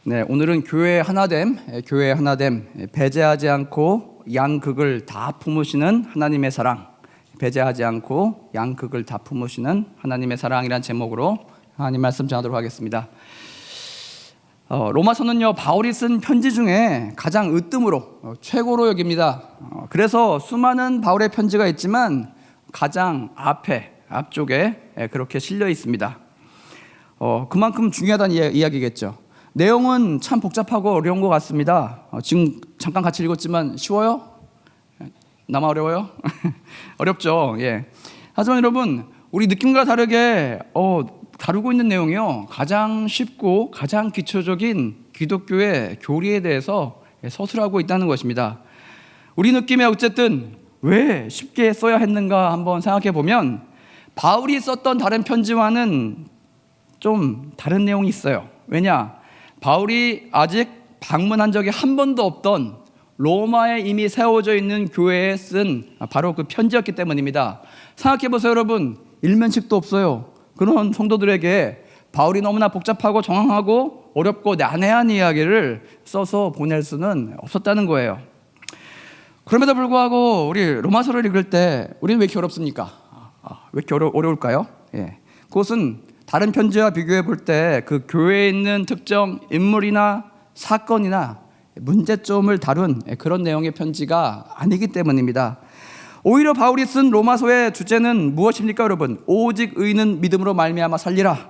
네, 오늘은 교회 하나됨, 배제하지 않고 양극을 다 품으시는 하나님의 사랑, 배제하지 않고 양극을 다 품으시는 하나님의 사랑이란 제목으로 하나님 말씀 전하도록 하겠습니다. 로마서는요, 바울이 쓴 편지 중에 가장 으뜸으로 최고로 여깁니다. 그래서 수많은 바울의 편지가 있지만 가장 앞쪽에 그렇게 실려 있습니다. 그만큼 중요하다는 이야기겠죠. 내용은 참 복잡하고 어려운 것 같습니다. 지금 잠깐 같이 읽었지만 쉬워요? 나만 어려워요? 어렵죠. 예. 하지만 여러분, 우리 느낌과 다르게 다루고 있는 내용이요, 가장 쉽고 가장 기초적인 기독교의 교리에 대해서 서술하고 있다는 것입니다. 우리 느낌에 어쨌든 왜 쉽게 써야 했는가 한번 생각해 보면, 바울이 썼던 다른 편지와는 좀 다른 내용이 있어요. 왜냐? 바울이 아직 방문한 적이 한 번도 없던 로마에 이미 세워져 있는 교회에 쓴 바로 그 편지였기 때문입니다. 생각해 보세요, 여러분. 일면식도 없어요. 그런 성도들에게 바울이 너무나 복잡하고 정황하고 어렵고 난해한 이야기를 써서 보낼 수는 없었다는 거예요. 그럼에도 불구하고 우리 로마서를 읽을 때 우리는 왜 이렇게 어렵습니까? 왜 이렇게 어려울까요? 예. 그것은 다른 편지와 비교해 볼 때 그 교회에 있는 특정 인물이나 사건이나 문제점을 다룬 그런 내용의 편지가 아니기 때문입니다. 오히려 바울이 쓴 로마서의 주제는 무엇입니까, 여러분? 오직 의인은 믿음으로 말미암아 살리라.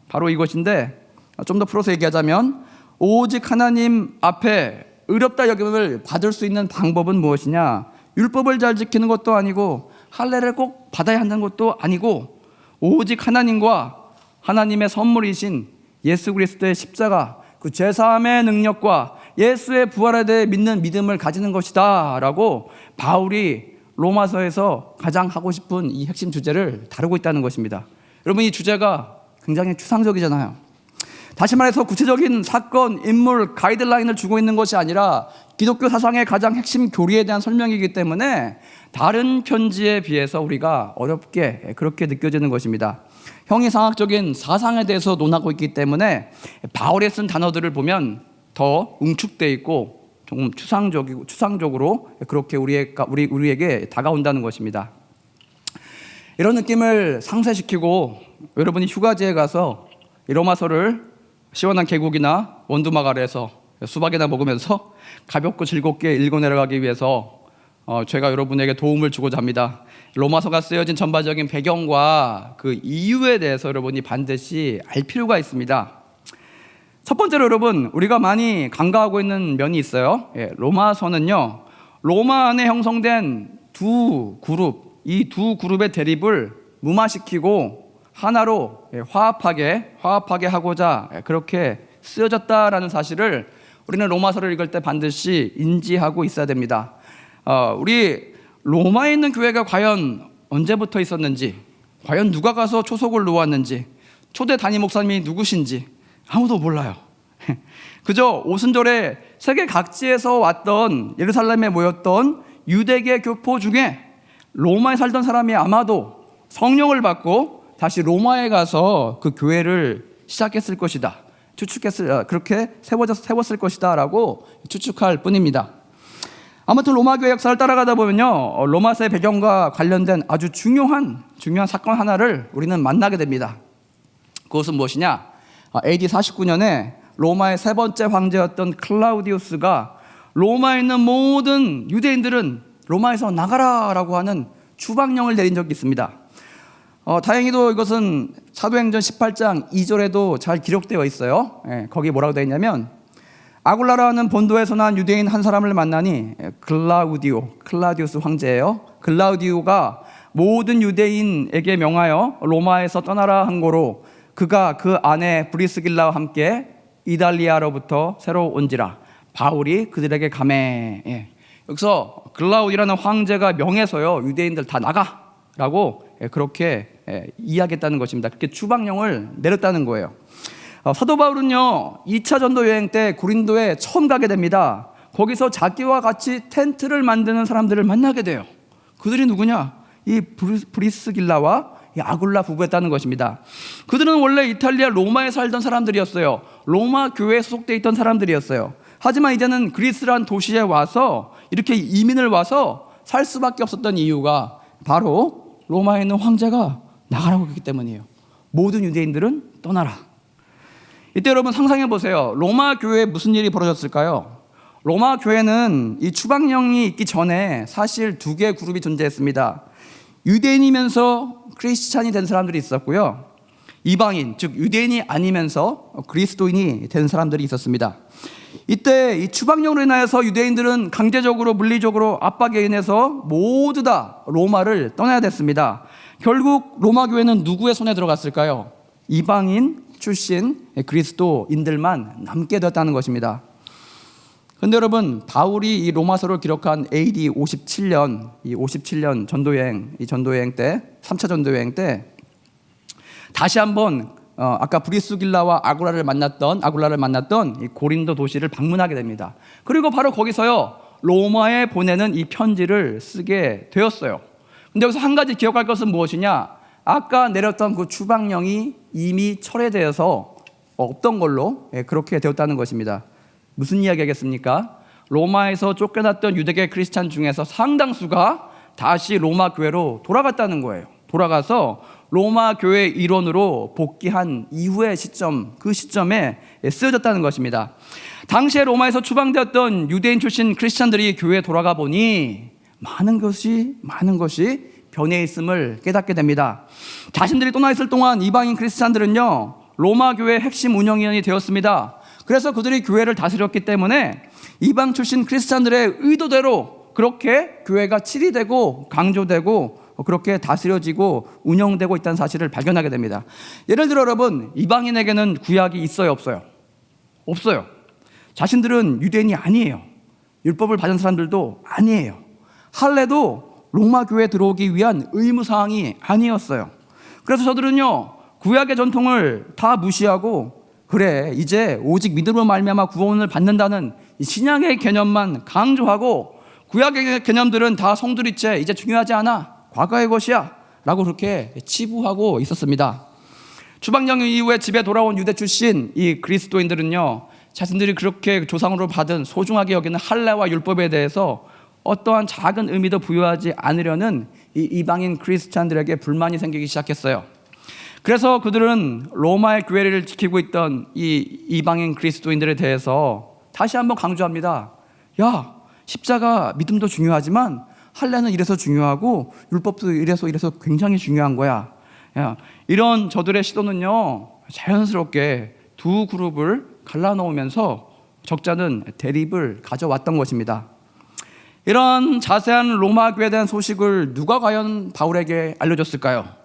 바로 이것인데, 좀 더 풀어서 얘기하자면 오직 하나님 앞에 의롭다 여김을 받을 수 있는 방법은 무엇이냐? 율법을 잘 지키는 것도 아니고 할례를 꼭 받아야 한다는 것도 아니고, 오직 하나님과 하나님의 선물이신 예수 그리스도의 십자가, 그 죄사함의 능력과 예수의 부활에 대해 믿는 믿음을 가지는 것이다 라고 바울이 로마서에서 가장 하고 싶은 이 핵심 주제를 다루고 있다는 것입니다. 여러분, 이 주제가 굉장히 추상적이잖아요. 다시 말해서 구체적인 사건, 인물, 가이드라인을 주고 있는 것이 아니라 기독교 사상의 가장 핵심 교리에 대한 설명이기 때문에 다른 편지에 비해서 우리가 어렵게 그렇게 느껴지는 것입니다. 형이상학적인 사상에 대해서 논하고 있기 때문에 바울이 쓴 단어들을 보면 더 응축되어 있고 조금 추상적으로 그렇게 우리에게 다가온다는 것입니다. 이런 느낌을 상쇄시키고 여러분이 휴가지에 가서 이 로마서를 시원한 계곡이나 원두막 아래에서 수박이나 먹으면서 가볍고 즐겁게 읽어 내려가기 위해서 제가 여러분에게 도움을 주고자 합니다. 로마서가 쓰여진 전반적인 배경과 그 이유에 대해서 여러분이 반드시 알 필요가 있습니다. 첫 번째로 여러분, 우리가 많이 간과하고 있는 면이 있어요. 로마서는요, 로마 안에 형성된 두 그룹, 이 두 그룹의 대립을 무마시키고 하나로 화합하게 하고자 그렇게 쓰여졌다라는 사실을 우리는 로마서를 읽을 때 반드시 인지하고 있어야 됩니다. 우리 로마에 있는 교회가 과연 언제부터 있었는지, 과연 누가 가서 초석을 놓았는지, 초대 담임 목사님이 누구신지 아무도 몰라요. 그저 오순절에 세계 각지에서 왔던, 예루살렘에 모였던 유대계 교포 중에 로마에 살던 사람이 아마도 성령을 받고 다시 로마에 가서 그 교회를 시작했을 것이다, 그렇게 세웠을 것이다 라고 추측할 뿐입니다. 아무튼 로마 교회 역사를 따라가다 보면요, 로마서의 배경과 관련된 아주 중요한 사건 하나를 우리는 만나게 됩니다. 그것은 무엇이냐? AD 49년에 로마의 세 번째 황제였던 클라우디우스가 로마에 있는 모든 유대인들은 로마에서 나가라라고 하는 추방령을 내린 적이 있습니다. 다행히도 이것은 사도행전 18장 2절에도 잘 기록되어 있어요. 거기 뭐라고 되어 있냐면, 아굴라라는 본도에서 난 유대인 한 사람을 만나니, 클라우디우스 황제예요. 클라우디우가 모든 유대인에게 명하여 로마에서 떠나라 한 고로 그가 그 아내 브리스길라와 함께 이달리아로부터 새로 온지라 바울이 그들에게 가매. 여기서 클라우디라는 황제가 명해서요, 유대인들 다 나가라고 그렇게 이야기했다는 것입니다. 그렇게 추방령을 내렸다는 거예요. 사도 바울은요, 2차 전도 여행 때 고린도에 처음 가게 됩니다. 거기서 자기와 같이 텐트를 만드는 사람들을 만나게 돼요. 그들이 누구냐? 이 브리스길라와 이 아굴라 부부였다는 것입니다. 그들은 원래 이탈리아 로마에 살던 사람들이었어요. 로마 교회에 소속되어 있던 사람들이었어요. 하지만 이제는 그리스란 도시에 와서 이렇게 이민을 와서 살 수밖에 없었던 이유가 바로 로마에 있는 황제가 나가라고 했기 때문이에요. 모든 유대인들은 떠나라. 이때 여러분 상상해 보세요. 로마 교회에 무슨 일이 벌어졌을까요? 로마 교회는 이 추방령이 있기 전에 사실 두 개의 그룹이 존재했습니다. 유대인이면서 크리스찬이 된 사람들이 있었고요. 이방인, 즉 유대인이 아니면서 그리스도인이 된 사람들이 있었습니다. 이때 이 추방령으로 인하여서 유대인들은 강제적으로 물리적으로 압박에 인해서 모두 다 로마를 떠나야 됐습니다. 결국 로마 교회는 누구의 손에 들어갔을까요? 이방인 출신 그리스도인들만 남게 되었다는 것입니다. 그런데 여러분, 바울이 이 로마서를 기록한 AD 57년, 이 57년 전도여행 때, 3차 전도여행 때 다시 한번 아까 브리스길라와 아굴라를 만났던 이 고린도 도시를 방문하게 됩니다. 그리고 바로 거기서요, 로마에 보내는 이 편지를 쓰게 되었어요. 근데 여기서 한 가지 기억할 것은 무엇이냐? 아까 내렸던 그 추방령이 이미 철회되어서 없던 걸로 그렇게 되었다는 것입니다. 무슨 이야기 하겠습니까? 로마에서 쫓겨났던 유대계 크리스찬 중에서 상당수가 다시 로마 교회로 돌아갔다는 거예요. 돌아가서 로마 교회 일원으로 복귀한 이후의 시점, 그 시점에 쓰여졌다는 것입니다. 당시에 로마에서 추방되었던 유대인 출신 크리스찬들이 교회에 돌아가 보니 많은 것이 변해 있음을 깨닫게 됩니다. 자신들이 떠나 있을 동안 이방인 크리스찬들은요, 로마 교회의 핵심 운영위원이 되었습니다. 그래서 그들이 교회를 다스렸기 때문에 이방 출신 크리스찬들의 의도대로 그렇게 교회가 치리되고 강조되고 그렇게 다스려지고 운영되고 있다는 사실을 발견하게 됩니다. 예를 들어 여러분, 이방인에게는 구약이 있어요, 없어요? 없어요. 자신들은 유대인이 아니에요. 율법을 받은 사람들도 아니에요. 할례도 로마 교회에 들어오기 위한 의무사항이 아니었어요. 그래서 저들은요, 구약의 전통을 다 무시하고 그래, 이제 오직 믿음으로 말미암아 구원을 받는다는 이 신약의 개념만 강조하고 구약의 개념들은 다 송두리째, 이제 중요하지 않아, 과거의 것이야 라고 그렇게 치부하고 있었습니다. 추방령 이후에 집에 돌아온 유대 출신 이 그리스도인들은요, 자신들이 그렇게 조상으로 받은 소중하게 여기는 할례와 율법에 대해서 어떠한 작은 의미도 부여하지 않으려는 이 이방인 크리스찬들에게 불만이 생기기 시작했어요. 그래서 그들은 로마의 교회를 지키고 있던 이 이방인 그리스도인들에 대해서 다시 한번 강조합니다. 야, 십자가 믿음도 중요하지만 할례는 이래서 중요하고 율법도 이래서 굉장히 중요한 거야. 야, 이런 저들의 시도는요, 자연스럽게 두 그룹을 갈라놓으면서 적잖은 대립을 가져왔던 것입니다. 이런 자세한 로마 교회에 대한 소식을 누가 과연 바울에게 알려줬을까요?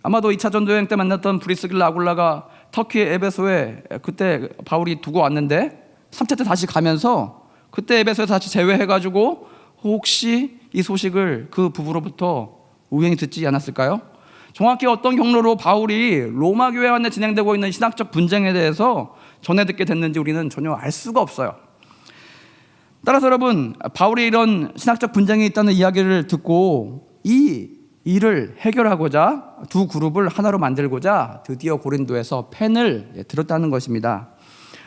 아마도 2차 전도여행 때 만났던 브리스길라 아굴라가 터키 에베소에 그때 바울이 두고 왔는데 3차 때 다시 가면서 그때 에베소에 다시 재회해가지고 혹시 이 소식을 그 부부로부터 우연히 듣지 않았을까요? 정확히 어떤 경로로 바울이 로마 교회 안에 진행되고 있는 신학적 분쟁에 대해서 전해 듣게 됐는지 우리는 전혀 알 수가 없어요. 따라서 여러분, 바울이 이런 신학적 분쟁이 있다는 이야기를 듣고 이 일을 해결하고자 두 그룹을 하나로 만들고자 드디어 고린도에서 펜을 들었다는 것입니다.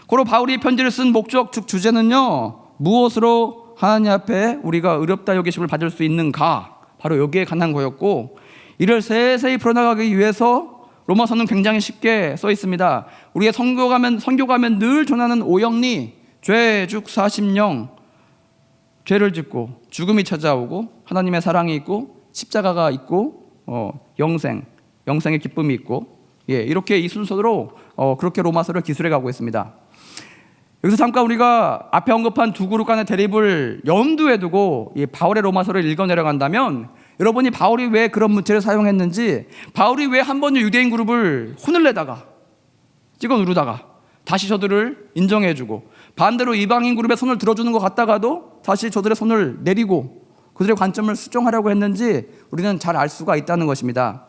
고로 바울이 편지를 쓴 목적, 즉 주제는요, 무엇으로 하나님 앞에 우리가 의롭다 여기심을 받을 수 있는가, 바로 여기에 관한 거였고, 이를 세세히 풀어나가기 위해서 로마서는 굉장히 쉽게 써 있습니다. 우리의 선교가면 늘 전하는 오영리, 죄, 죽, 사심령, 죄를 짓고 죽음이 찾아오고 하나님의 사랑이 있고 십자가가 있고 영생의 기쁨이 있고, 이렇게 이 순서로 그렇게 로마서를 기술해 가고 있습니다. 여기서 잠깐 우리가 앞에 언급한 두 그룹 간의 대립을 염두에 두고 이 바울의 로마서를 읽어 내려간다면, 여러분이 바울이 왜 그런 문체를 사용했는지, 바울이 왜 한 번은 유대인 그룹을 혼을 내다가 찍어 누르다가 다시 저들을 인정해주고 반대로 이방인 그룹의 손을 들어주는 것 같다가도 다시 저들의 손을 내리고 그들의 관점을 수정하려고 했는지 우리는 잘 알 수가 있다는 것입니다.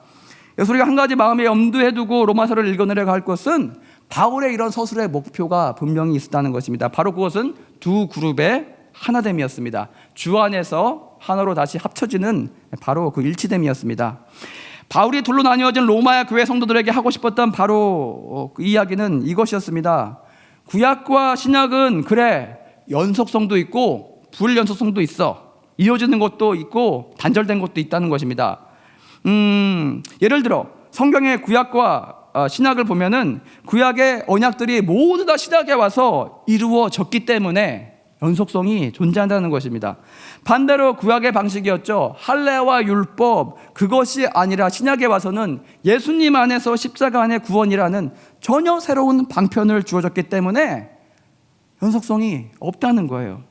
그래서 우리가 한 가지 마음에 염두에 두고 로마서를 읽어내려가 할 것은 바울의 이런 서술의 목표가 분명히 있었다는 것입니다. 바로 그것은 두 그룹의 하나됨이었습니다. 주 안에서 하나로 다시 합쳐지는 바로 그 일치됨이었습니다. 바울이 둘로 나뉘어진 로마의 교회 성도들에게 하고 싶었던 바로 그 이야기는 이것이었습니다. 구약과 신약은 그래 연속성도 있고 불연속성도 있어. 이어지는 것도 있고 단절된 것도 있다는 것입니다. 예를 들어 성경의 구약과 신약을 보면은 구약의 언약들이 모두 다 신약에 와서 이루어졌기 때문에 연속성이 존재한다는 것입니다. 반대로 구약의 방식이었죠. 할례와 율법, 그것이 아니라 신약에 와서는 예수님 안에서 십자가 안의 구원이라는 전혀 새로운 방편을 주어졌기 때문에 연속성이 없다는 거예요.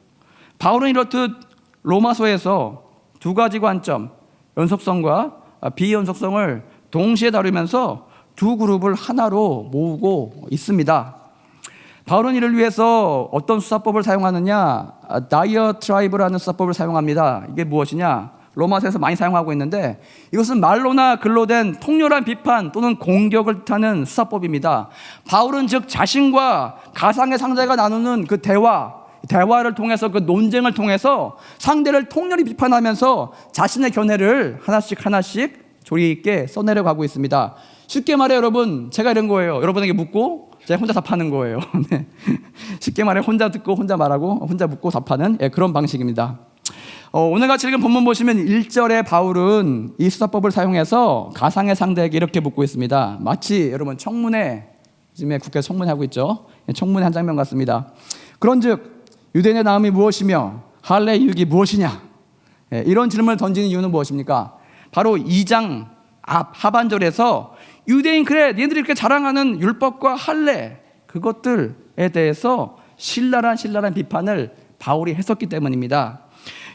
바울은 이렇듯 로마서에서 두 가지 관점, 연속성과 비연속성을 동시에 다루면서 두 그룹을 하나로 모으고 있습니다. 바울은 이를 위해서 어떤 수사법을 사용하느냐, 다이어트라이브라는 수사법을 사용합니다. 이게 무엇이냐? 로마서에서 많이 사용하고 있는데 이것은 말로나 글로 된 통렬한 비판 또는 공격을 뜻하는 수사법입니다. 바울은 즉 자신과 가상의 상대가 나누는 그 대화를 통해서, 그 논쟁을 통해서 상대를 통렬히 비판하면서 자신의 견해를 하나씩 조리 있게 써내려가고 있습니다. 쉽게 말해 여러분, 제가 이런 거예요. 여러분에게 묻고 제가 혼자 답하는 거예요. 네. 쉽게 말해 혼자 듣고 혼자 말하고 혼자 묻고 답하는 그런 방식입니다. 오늘같이 읽은 본문 보시면 1절에 바울은 이 수사법을 사용해서 가상의 상대에게 이렇게 묻고 있습니다. 마치 여러분 청문회, 요즘에 국회 청문회하고 있죠. 청문회 한 장면 같습니다. 그런즉 유대인의 나음이 무엇이며 할례의 이익이 무엇이냐? 이런 질문을 던지는 이유는 무엇입니까? 바로 2장 하반절에서 유대인 그래 니네들이 이렇게 자랑하는 율법과 할례 그것들에 대해서 신랄한 비판을 바울이 했었기 때문입니다.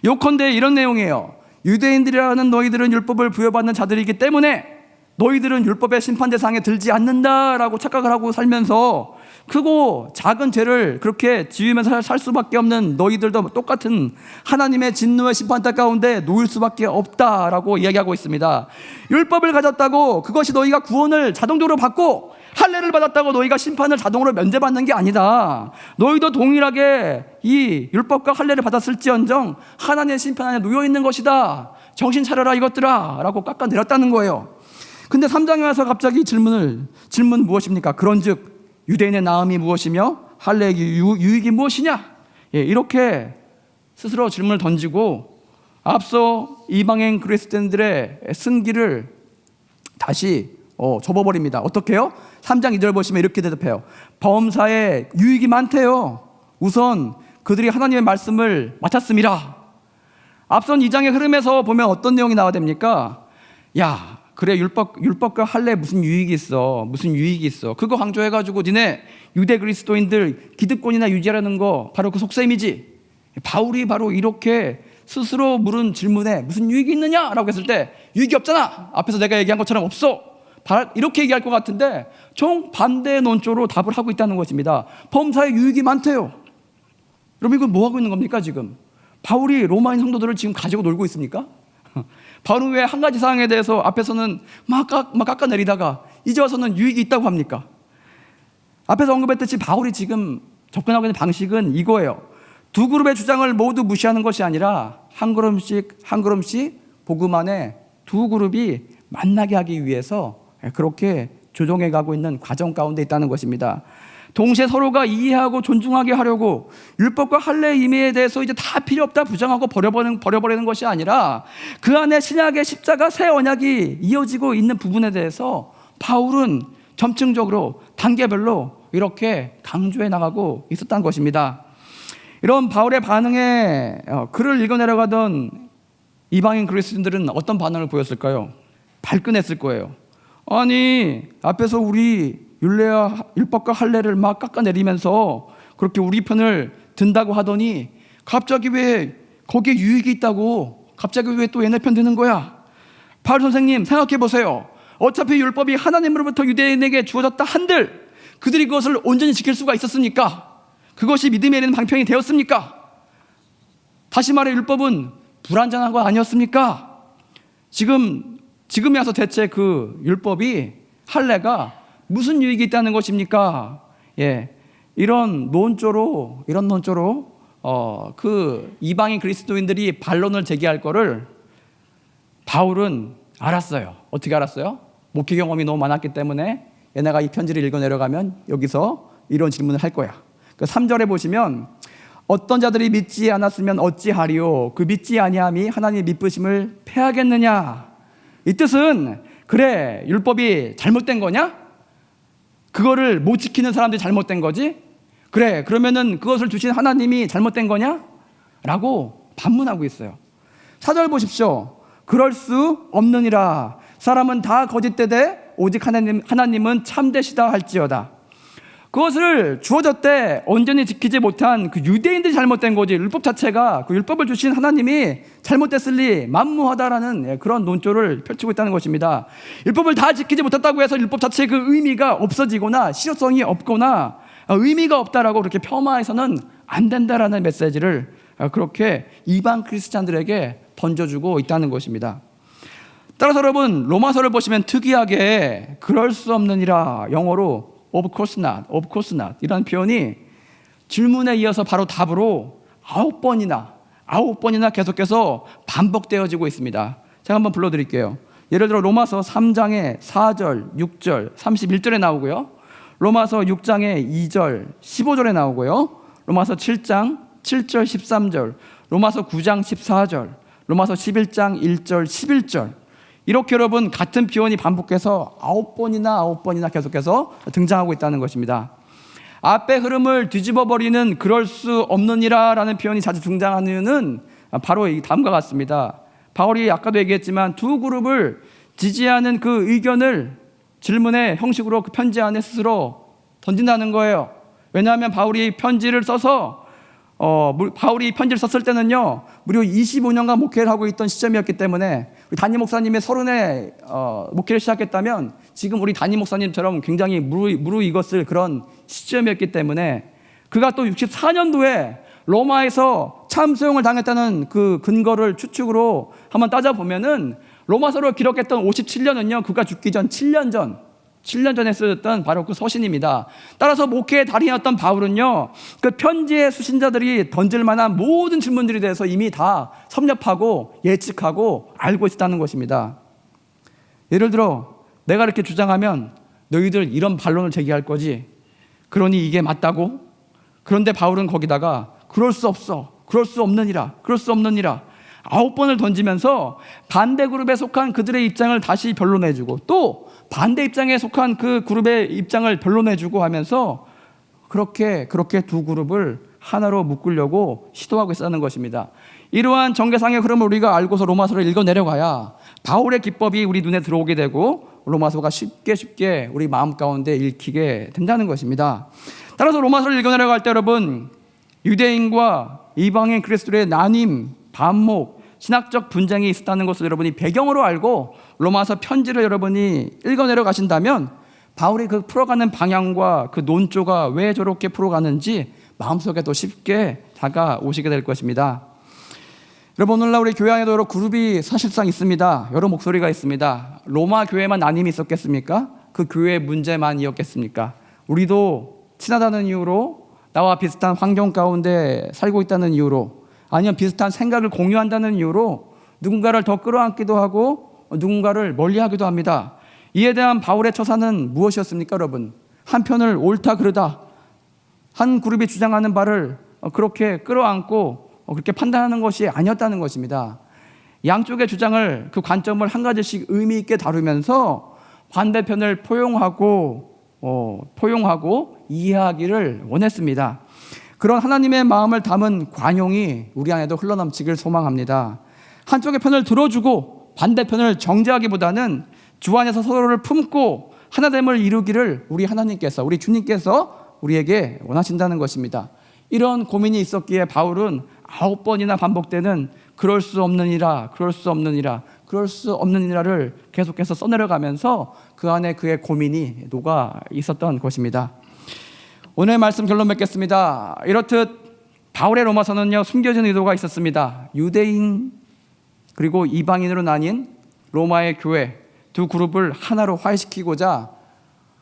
요컨대 이런 내용이에요. 유대인들이라는 너희들은 율법을 부여받는 자들이기 때문에 너희들은 율법의 심판 대상에 들지 않는다라고 착각을 하고 살면서 크고 작은 죄를 그렇게 지으면서 살 수밖에 없는 너희들도 똑같은 하나님의 진노의 심판대 가운데 놓일 수밖에 없다라고 이야기하고 있습니다. 율법을 가졌다고 그것이 너희가 구원을 자동적으로 받고 할례를 받았다고 너희가 심판을 자동으로 면제받는 게 아니다. 너희도 동일하게 이 율법과 할례를 받았을지언정 하나님의 심판 안에 놓여 있는 것이다. 정신 차려라 이것들아 라고 깎아내렸다는 거예요. 근데 3장에 와서 갑자기 질문 무엇입니까? 그런즉 유대인의 나음이 무엇이며 할례의 유익이 무엇이냐? 이렇게 스스로 질문을 던지고 앞서 이방인 그리스도인들의 승기를 다시 접어버립니다. 어떻게 해요? 3장 2절 보시면 이렇게 대답해요. 범사에 유익이 많대요. 우선 그들이 하나님의 말씀을 맡았습니다. 앞선 2장의 흐름에서 보면 어떤 내용이 나와야 됩니까? 야 그래 율법과 할례 무슨 유익이 있어 그거 강조해가지고 니네 유대 그리스도인들 기득권이나 유지하라는 거 바로 그 속셈이지. 바울이 바로 이렇게 스스로 물은 질문에 무슨 유익이 있느냐라고 했을 때 유익이 없잖아. 앞에서 내가 얘기한 것처럼 없어. 이렇게 얘기할 것 같은데 정반대의 논조로 답을 하고 있다는 것입니다. 범사에 유익이 많대요. 여러분 이건 뭐 하고 있는 겁니까 지금? 바울이 로마인 성도들을 지금 가지고 놀고 있습니까? 바울은 왜 한 가지 사항에 대해서 앞에서는 막 깎아내리다가 이제 와서는 유익이 있다고 합니까? 앞에서 언급했듯이 바울이 지금 접근하고 있는 방식은 이거예요. 두 그룹의 주장을 모두 무시하는 것이 아니라 한 걸음씩 복음 안에 두 그룹이 만나게 하기 위해서 그렇게 조정해 가고 있는 과정 가운데 있다는 것입니다. 동시에 서로가 이해하고 존중하게 하려고 율법과 할례의 의미에 대해서 이제 다 필요 없다 부정하고 버려버리는 것이 아니라 그 안에 신약의 십자가 새 언약이 이어지고 있는 부분에 대해서 바울은 점층적으로 단계별로 이렇게 강조해 나가고 있었다는 것입니다. 이런 바울의 반응에 글을 읽어내려가던 이방인 그리스도인들은 어떤 반응을 보였을까요? 발끈했을 거예요. 아니 앞에서 우리 율법과 할례를 막 깎아내리면서 그렇게 우리 편을 든다고 하더니 갑자기 왜 거기에 유익이 있다고 갑자기 왜 또 얘네 편 드는 거야? 바울 선생님 생각해 보세요. 어차피 율법이 하나님으로부터 유대인에게 주어졌다 한들 그들이 그것을 온전히 지킬 수가 있었습니까? 그것이 믿음에 이르는 방편이 되었습니까? 다시 말해 율법은 불완전한 거 아니었습니까? 지금에 와서 대체 그 율법이 할례가 무슨 유익이 있다는 것입니까? 이런 논조로 그 이방인 그리스도인들이 반론을 제기할 거를 바울은 알았어요. 어떻게 알았어요? 목회 경험이 너무 많았기 때문에 얘네가 이 편지를 읽어 내려가면 여기서 이런 질문을 할 거야. 그 3절에 보시면 어떤 자들이 믿지 않았으면 어찌하리요? 그 믿지 아니함이 하나님의 미쁘심을 패하겠느냐? 이 뜻은 그래, 율법이 잘못된 거냐? 그거를 못 지키는 사람들이 잘못된 거지? 그래, 그러면은 그것을 주신 하나님이 잘못된 거냐? 라고 반문하고 있어요. 4절 보십시오. 그럴 수 없느니라. 사람은 다 거짓되되 오직 하나님은 참되시다 할지어다. 그것을 주어졌대 온전히 지키지 못한 그 유대인들이 잘못된 거지, 율법 자체가 그 율법을 주신 하나님이 잘못됐을리 만무하다라는 그런 논조를 펼치고 있다는 것입니다. 율법을 다 지키지 못했다고 해서 율법 자체의 그 의미가 없어지거나 실효성이 없거나 의미가 없다라고 그렇게 폄하해서는 안 된다라는 메시지를 그렇게 이방 크리스찬들에게 던져주고 있다는 것입니다. 따라서 여러분, 로마서를 보시면 특이하게 그럴 수 없느니라, 영어로 of course not 이라는 표현이 질문에 이어서 바로 답으로 9번이나 계속해서 반복되어지고 있습니다. 제가 한번 불러드릴게요. 예를 들어 로마서 3장의 4절, 6절, 31절에 나오고요. 로마서 6장의 2절, 15절에 나오고요. 로마서 7장 7절, 13절, 로마서 9장 14절, 로마서 11장 1절, 11절, 이렇게 여러분 같은 표현이 반복해서 9번이나 계속해서 등장하고 있다는 것입니다. 앞의 흐름을 뒤집어버리는 그럴 수 없느니라 라는 표현이 자주 등장하는 이유는 바로 이 다음과 같습니다. 바울이 아까도 얘기했지만 두 그룹을 지지하는 그 의견을 질문의 형식으로 그 편지 안에 스스로 던진다는 거예요. 왜냐하면 바울이 편지를 썼을 때는요, 무려 25년간 목회를 하고 있던 시점이었기 때문에 우리 담임 목사님의 30에 목회를 시작했다면 지금 우리 담임 목사님처럼 굉장히 무르익었을 그런 시점이었기 때문에 그가 또 64년도에 로마에서 참수용을 당했다는 그 근거를 추측으로 한번 따져보면은 로마서를 기록했던 57년은요, 그가 죽기 전 7년 전에 쓰였던 바로 그 서신입니다. 따라서 목회의 달인이었던 바울은요, 그 편지의 수신자들이 던질 만한 모든 질문들에 대해서 이미 다 섭렵하고 예측하고 알고 있었다는 것입니다. 예를 들어 내가 이렇게 주장하면 너희들 이런 반론을 제기할 거지, 그러니 이게 맞다고? 그런데 바울은 거기다가 그럴 수 없어, 그럴 수 없느니라 9번을 던지면서 반대 그룹에 속한 그들의 입장을 다시 변론해주고 또 반대 입장에 속한 그 그룹의 입장을 변론해주고 하면서 그렇게 두 그룹을 하나로 묶으려고 시도하고 있었다는 것입니다. 이러한 전개상의 흐름을 우리가 알고서 로마서를 읽어 내려가야 바울의 기법이 우리 눈에 들어오게 되고 로마서가 쉽게 우리 마음 가운데 읽히게 된다는 것입니다. 따라서 로마서를 읽어 내려갈 때 여러분, 유대인과 이방인 그리스도의 나뉜, 반목, 신학적 분쟁이 있었다는 것을 여러분이 배경으로 알고 로마서 편지를 여러분이 읽어 내려가신다면 바울이 그 풀어가는 방향과 그 논조가 왜 저렇게 풀어가는지 마음속에 더 쉽게 다가오시게 될 것입니다. 여러분, 오늘날 우리 교회 안에도 여러 그룹이 사실상 있습니다. 여러 목소리가 있습니다. 로마 교회만 나님이 있었겠습니까? 그 교회의 문제만이었겠습니까? 우리도 친하다는 이유로, 나와 비슷한 환경 가운데 살고 있다는 이유로, 아니면 비슷한 생각을 공유한다는 이유로 누군가를 더 끌어안기도 하고 누군가를 멀리하기도 합니다. 이에 대한 바울의 처사는 무엇이었습니까, 여러분? 한편을 옳다 그르다, 한 그룹이 주장하는 바를 그렇게 끌어안고 그렇게 판단하는 것이 아니었다는 것입니다. 양쪽의 주장을, 그 관점을 한 가지씩 의미 있게 다루면서 반대편을 포용하고 이해하기를 원했습니다. 그런 하나님의 마음을 담은 관용이 우리 안에도 흘러넘치길 소망합니다. 한쪽의 편을 들어주고 반대편을 정죄하기보다는 주 안에서 서로를 품고 하나됨을 이루기를 우리 하나님께서, 우리 주님께서 우리에게 원하신다는 것입니다. 이런 고민이 있었기에 바울은 9번이나 반복되는 그럴 수 없느니라를 계속해서 써내려가면서 그 안에 그의 고민이 녹아 있었던 것입니다. 오늘 말씀 결론 맺겠습니다. 이렇듯 바울의 로마서는요, 숨겨진 의도가 있었습니다. 유대인 그리고 이방인으로 나뉜 로마의 교회 두 그룹을 하나로 화해시키고자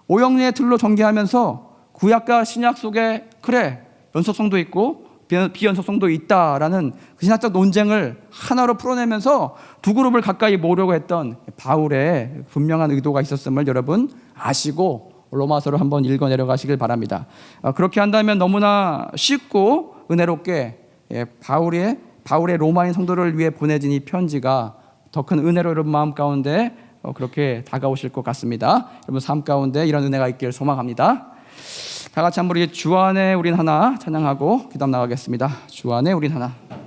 오형리의 틀로 전개하면서 구약과 신약 속에 연속성도 있고 비연속성도 있다라는 그 신학적 논쟁을 하나로 풀어내면서 두 그룹을 가까이 모으려고 했던 바울의 분명한 의도가 있었음을 여러분 아시고 로마서를 한번 읽어 내려가시길 바랍니다. 그렇게 한다면 너무나 쉽고 은혜롭게 바울의 로마인 성도를 위해 보내진 이 편지가 더 큰 은혜로 여러분 마음 가운데 그렇게 다가오실 것 같습니다. 여러분 삶 가운데 이런 은혜가 있기를 소망합니다. 다 같이 한번 주 안에 우린 하나 찬양하고 기도 나가겠습니다. 주 안에 우린 하나.